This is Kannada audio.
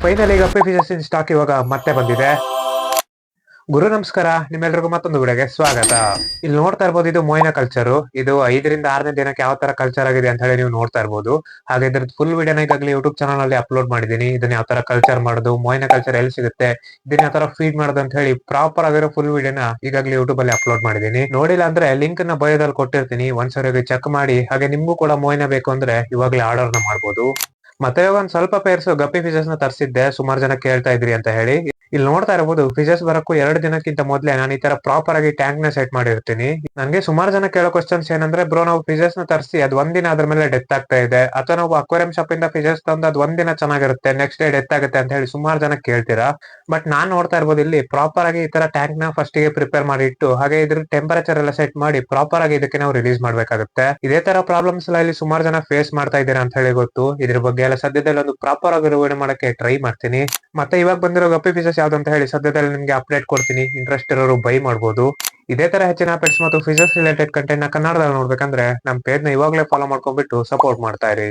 Finally guppy fishes in stock ಇವಾಗ ಮತ್ತೆ ಬಂದಿದೆ. ಗುರು ನಮಸ್ಕಾರ, ನಿಮ್ಮೆಲ್ರಿಗೂ ಮತ್ತೊಂದು ವಿಡಿಯೋಗೆ ಸ್ವಾಗತ. ಇಲ್ಲಿ ನೋಡ್ತಾ ಇರ್ಬೋದು, ಇದು ಮೊಯ್ನ ಕಲ್ಚರ್. ಇದು 5ರಿಂದ 6ನೇ ದಿನಕ್ಕೆ ಯಾವ ತರ ಕಲ್ಚರ್ ಆಗಿದೆ ಅಂತ ಹೇಳಿ ನೀವು ನೋಡ್ತಾ ಇರ್ಬೋದು. ಹಾಗೆ ಇದ್ರದ್ದು ಫುಲ್ ವಿಡಿಯೋನ ಈಗಾಗಲೇ ಯೂಟ್ಯೂಬ್ ಚಾನಲ್ ಅಲ್ಲಿ ಅಪ್ಲೋಡ್ ಮಾಡಿದೀನಿ. ಇದನ್ನ ಯಾವ ತರ ಕಲ್ಚರ್ ಮಾಡೋದು, ಮೊಯ್ನ ಕಲ್ಚರ್ ಎಲ್ಲಿ ಸಿಗುತ್ತೆ, ಇದನ್ನ ಯಾವ ತರ ಫೀಡ್ ಮಾಡೋದು ಅಂತ ಹೇಳಿ ಪ್ರಾಪರ್ ಆಗಿರೋ ಫುಲ್ ವಿಡಿಯೋನ ಈಗಾಗಲೇ ಯೂಟ್ಯೂಬ್ ಅಲ್ಲಿ ಅಪ್ಲೋಡ್ ಮಾಡಿದೀನಿ. ನೋಡಿಲ್ಲ ಅಂದ್ರೆ ಲಿಂಕ್ ನ ಬಯೋದಲ್ಲಿ ಕೊಟ್ಟಿರ್ತೀನಿ, ಒಂದ್ಸರಿ ಚೆಕ್ ಮಾಡಿ. ಹಾಗೆ ನಿಮ್ಗೂ ಕೂಡ ಮೊಯ್ನ ಬೇಕು ಅಂದ್ರೆ ಇವಾಗಲೇ ಆರ್ಡರ್ ನ ಮಾಡ್ಬೋದು. ಮತ್ತೆ ಇವಾಗ ಒಂದ್ ಸ್ವಲ್ಪ ಪೇರ್ಸ್ ಗಪ್ಪಿ ಫಿಶಸ್ ನ ತರಿಸಿದ್ದೆ, ಸುಮಾರು ಜನ ಕೇಳ್ತಾ ಇದ್ರಿ ಅಂತ ಹೇಳಿ. ಇಲ್ಲಿ ನೋಡ್ತಾ ಇರಬಹುದು, ಫಿಶಸ್ ಬರಕ್ಕೂ 2 ದಿನಕ್ಕಿಂತ ಮೊದ್ಲೇ ನಾನು ಈ ತರ ಪ್ರಾಪರ್ ಆಗಿ ಟ್ಯಾಂಕ್ ನ ಸೆಟ್ ಮಾಡಿರ್ತೀನಿ. ನನ್ಗೆ ಸುಮಾರು ಜನ ಕೇಳೋ ಕ್ವಶನ್ಸ್ ಏನಂದ್ರೆ, ಬ್ರೋ ನಾವು ಫಿಶಸ್ ನ ತರಿಸಿ ಅದ್ ಒಂದಿನ ಅದ್ರ ಮೇಲೆ ಡೆತ್ ಆಗ್ತಾ ಇದೆ, ಅಥವಾ ನಾವು ಅಕ್ವೇರಿಯಂ ಶಾಪ್ ಇಂದ ಫಿಶಸ್ ತಂದು ಅದ್ ಒಂದಿನ ಚೆನ್ನಾಗಿರುತ್ತೆ, ನೆಕ್ಸ್ಟ್ ಡೇ ಡೆತ್ ಆಗುತ್ತೆ ಅಂತ ಹೇಳಿ ಸುಮಾರು ಜನ ಕೇಳ್ತೀರಾ. ಬಟ್ ನಾನ್ ನೋಡ್ತಾ ಇರ್ಬೋದು, ಇಲ್ಲಿ ಪ್ರಾಪರ್ ಆಗಿ ಈ ತರ ಟ್ಯಾಂಕ್ ನ ಫಸ್ಟ್ ಗೆ ಪ್ರಿಪೇರ್ ಮಾಡಿ ಇಟ್ಟು, ಹಾಗೆ ಇದ್ರ ಟೆಂಪರೇಚರ್ ಎಲ್ಲ ಸೆಟ್ ಮಾಡಿ ಪ್ರಾಪರ್ ಆಗಿ ಇದಕ್ಕೆ ನಾವು ರಿಲೀಸ್ ಮಾಡ್ಬೇಕಾಗುತ್ತೆ. ಇದೇ ತರ ಪ್ರಾಬ್ಲಮ್ಸ್ ಎಲ್ಲ ಇಲ್ಲಿ ಸುಮಾರು ಜನ ಫೇಸ್ ಮಾಡ್ತಾ ಇದ್ದೀರಾ ಅಂತ ಹೇಳಿ ಗೊತ್ತು. ಇದ್ರ ಬಗ್ಗೆ ಎಲ್ಲ ಸದ್ಯದಲ್ಲಿ ಒಂದು ಪ್ರಾಪರ್ ಆಗಿರೋ ವಿಡಿಯೋ ಮಾಡಕ್ಕೆ ಟ್ರೈ ಮಾಡ್ತೀನಿ. ಮತ್ತೆ ಇವಾಗ ಬಂದಿರೋ ಗಪ್ಪಿ ಫಿಶಸ್ ಯಾವ್ದು ಅಂತ ಹೇಳಿ ಸದ್ಯದಲ್ಲಿ ನಿಮ್ಗೆ ಅಪ್ಡೇಟ್ ಕೊಡ್ತೀನಿ. ಇಂಟ್ರೆಸ್ಟ್ ಇರೋರು ಬೈ ಮಾಡ್ಬೋದು. ಇದೇ ತರ ಹೆಚ್ಚಿನ ಅಪ್ಡೇಟ್ಸ್ ಮತ್ತು ಫಿಶಸ್ ರಿಲೇಟೆಡ್ ಕಂಟೆಂಟ್ ನ ಕನ್ನಡದಲ್ಲಿ ನೋಡ್ಬೇಕಂದ್ರೆ ನಮ್ ಪೇಜ್ ನ ಇವಾಗಲೇ ಫಾಲೋ ಮಾಡ್ಕೊಂಡ್ಬಿಟ್ಟು ಸಪೋರ್ಟ್ ಮಾಡ್ತಾ ಇರಿ.